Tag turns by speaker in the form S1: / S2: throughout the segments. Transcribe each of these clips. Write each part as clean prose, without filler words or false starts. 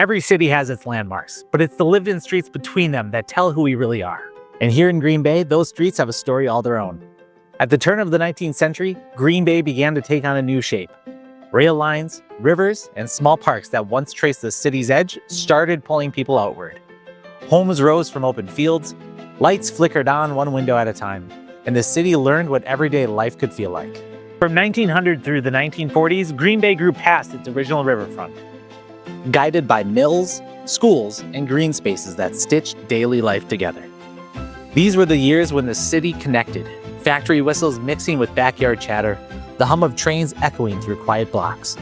S1: Every city has its landmarks, but it's the lived-in streets between them that tell who we really are. And here in Green Bay, those streets have a story all their own. At the turn of the 19th century, Green Bay began to take on a new shape. Rail lines, rivers, and small parks that once traced the city's edge started pulling people outward. Homes rose from open fields, lights flickered on one window at a time, and the city learned what everyday life could feel like. From 1900 through the 1940s, Green Bay grew past its original riverfront, guided by mills, schools, and green spaces that stitched daily life together. These were the years when the city connected, factory whistles mixing with backyard chatter, the hum of trains echoing through quiet blocks.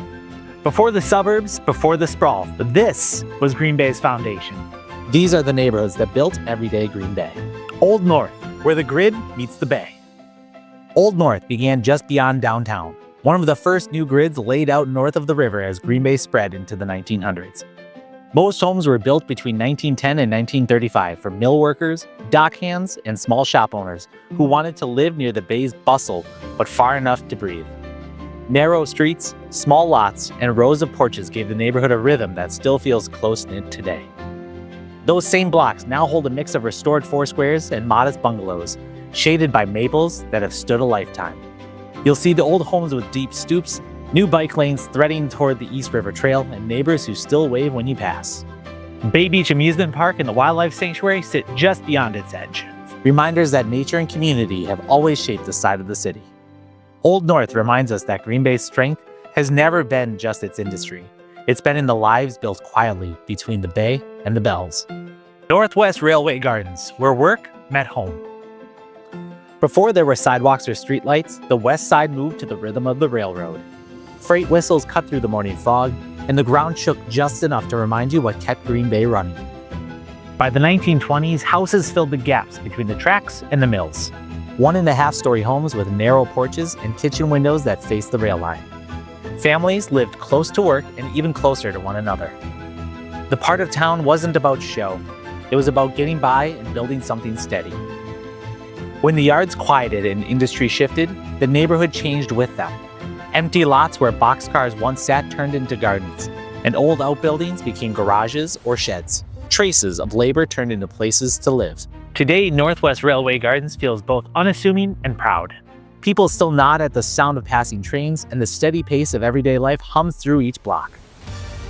S1: Before the suburbs, before the sprawl, this was Green Bay's foundation. These are the neighborhoods that built everyday Green Bay. Olde North, where the grid meets the bay. Olde North began just beyond downtown, one of the first new grids laid out north of the river as Green Bay spread into the 1900s. Most homes were built between 1910 and 1935 for mill workers, dock hands, and small shop owners who wanted to live near the bay's bustle but far enough to breathe. Narrow streets, small lots, and rows of porches gave the neighborhood a rhythm that still feels close-knit today. Those same blocks now hold a mix of restored four squares and modest bungalows, shaded by maples that have stood a lifetime. You'll see the old homes with deep stoops, new bike lanes threading toward the East River Trail, and neighbors who still wave when you pass. Bay Beach Amusement Park and the Wildlife Sanctuary sit just beyond its edge. Reminders that nature and community have always shaped the side of the city. Olde North reminds us that Green Bay's strength has never been just its industry. It's been in the lives built quietly between the bay and the bells. Northwest Railway Gardens, where work met home. Before there were sidewalks or streetlights, the west side moved to the rhythm of the railroad. Freight whistles cut through the morning fog, and the ground shook just enough to remind you what kept Green Bay running. By the 1920s, houses filled the gaps between the tracks and the mills. 1.5-story homes with narrow porches and kitchen windows that faced the rail line. Families lived close to work and even closer to one another. The part of town wasn't about show. It was about getting by and building something steady. When the yards quieted and industry shifted, the neighborhood changed with them. Empty lots where boxcars once sat turned into gardens, and old outbuildings became garages or sheds. Traces of labor turned into places to live. Today, Northwest Railway Gardens feels both unassuming and proud. People still nod at the sound of passing trains, and the steady pace of everyday life hums through each block.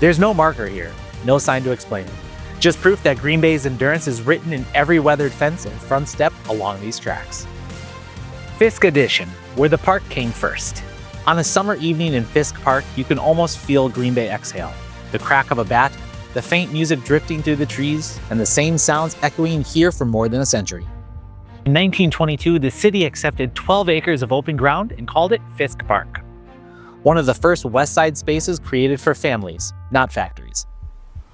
S1: There's no marker here, no sign to explain it. Just proof that Green Bay's endurance is written in every weathered fence and front step along these tracks. Fisk Addition, where the park came first. On a summer evening in Fisk Park, you can almost feel Green Bay exhale. The crack of a bat, the faint music drifting through the trees, and the same sounds echoing here for more than a century. In 1922, the city accepted 12 acres of open ground and called it Fisk Park. One of the first west side spaces created for families, not factories.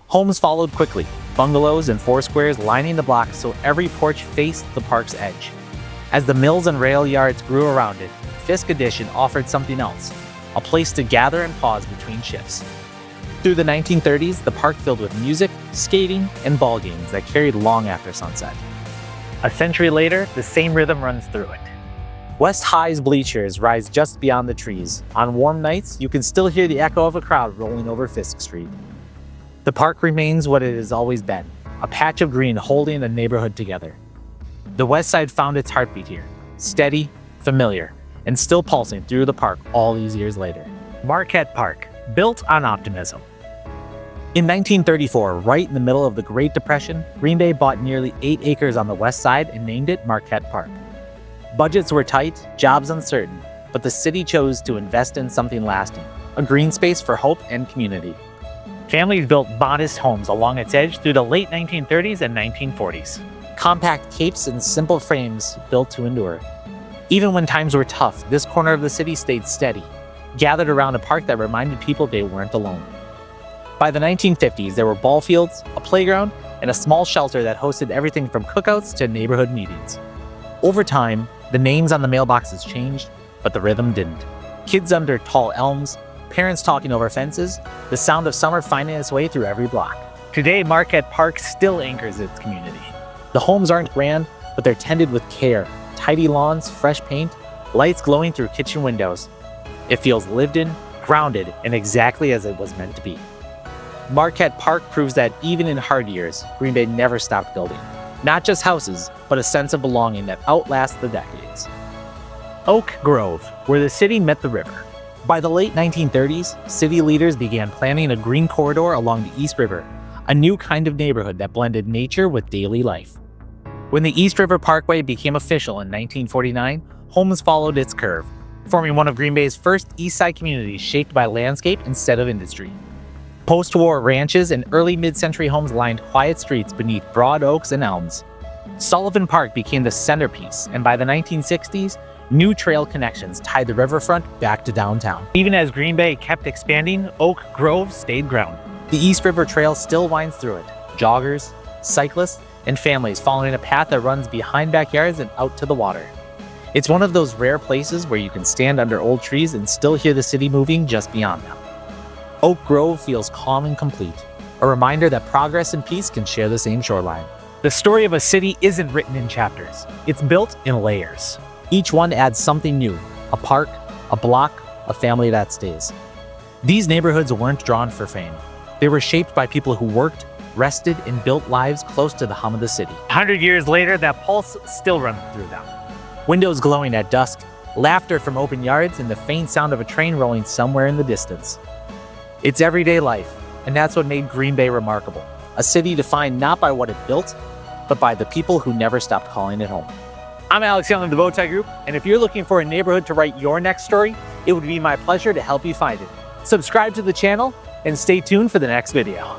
S1: Homes followed quickly, bungalows and four squares lining the block so every porch faced the park's edge. As the mills and rail yards grew around it, Fisk Addition offered something else, a place to gather and pause between shifts. Through the 1930s, the park filled with music, skating, and ball games that carried long after sunset. A century later, the same rhythm runs through it. West High's bleachers rise just beyond the trees. On warm nights, you can still hear the echo of a crowd rolling over Fisk Street. The park remains what it has always been, a patch of green holding the neighborhood together. The west side found its heartbeat here, steady, familiar, and still pulsing through the park all these years later. Marquette Park, built on optimism. In 1934, right in the middle of the Great Depression, Green Bay bought nearly 8 acres on the west side and named it Marquette Park. Budgets were tight, jobs uncertain, but the city chose to invest in something lasting, a green space for hope and community. Families built modest homes along its edge through the late 1930s and 1940s. Compact capes and simple frames built to endure. Even when times were tough, this corner of the city stayed steady, gathered around a park that reminded people they weren't alone. By the 1950s, there were ball fields, a playground, and a small shelter that hosted everything from cookouts to neighborhood meetings. Over time, the names on the mailboxes changed, but the rhythm didn't. Kids under tall elms, parents talking over fences, the sound of summer finding its way through every block. Today, Marquette Park still anchors its community. The homes aren't grand, but they're tended with care. Tidy lawns, fresh paint, lights glowing through kitchen windows. It feels lived in, grounded, and exactly as it was meant to be. Marquette Park proves that even in hard years, Green Bay never stopped building. Not just houses, but a sense of belonging that outlasts the decades. Oak Grove, where the city met the river. By the late 1930s, city leaders began planning a green corridor along the East River, a new kind of neighborhood that blended nature with daily life. When the East River Parkway became official in 1949, homes followed its curve, forming one of Green Bay's first East Side communities shaped by landscape instead of industry. Post-war ranches and early mid-century homes lined quiet streets beneath broad oaks and elms. Sullivan Park became the centerpiece, and by the 1960s, new trail connections tied the riverfront back to downtown. Even as Green Bay kept expanding, Oak Grove stayed grounded. The East River Trail still winds through it, joggers, cyclists, and families following a path that runs behind backyards and out to the water. It's one of those rare places where you can stand under old trees and still hear the city moving just beyond them. Oak Grove feels calm and complete, a reminder that progress and peace can share the same shoreline. The story of a city isn't written in chapters, it's built in layers. Each one adds something new, a park, a block, a family that stays. These neighborhoods weren't drawn for fame. They were shaped by people who worked, rested, and built lives close to the hum of the city. 100 years later, that pulse still runs through them. Windows glowing at dusk, laughter from open yards, and the faint sound of a train rolling somewhere in the distance. It's everyday life, and that's what made Green Bay remarkable. A city defined not by what it built, but by the people who never stopped calling it home. I'm Alex Young of the Bowtie Group, and if you're looking for a neighborhood to write your next story, it would be my pleasure to help you find it. Subscribe to the channel, and stay tuned for the next video.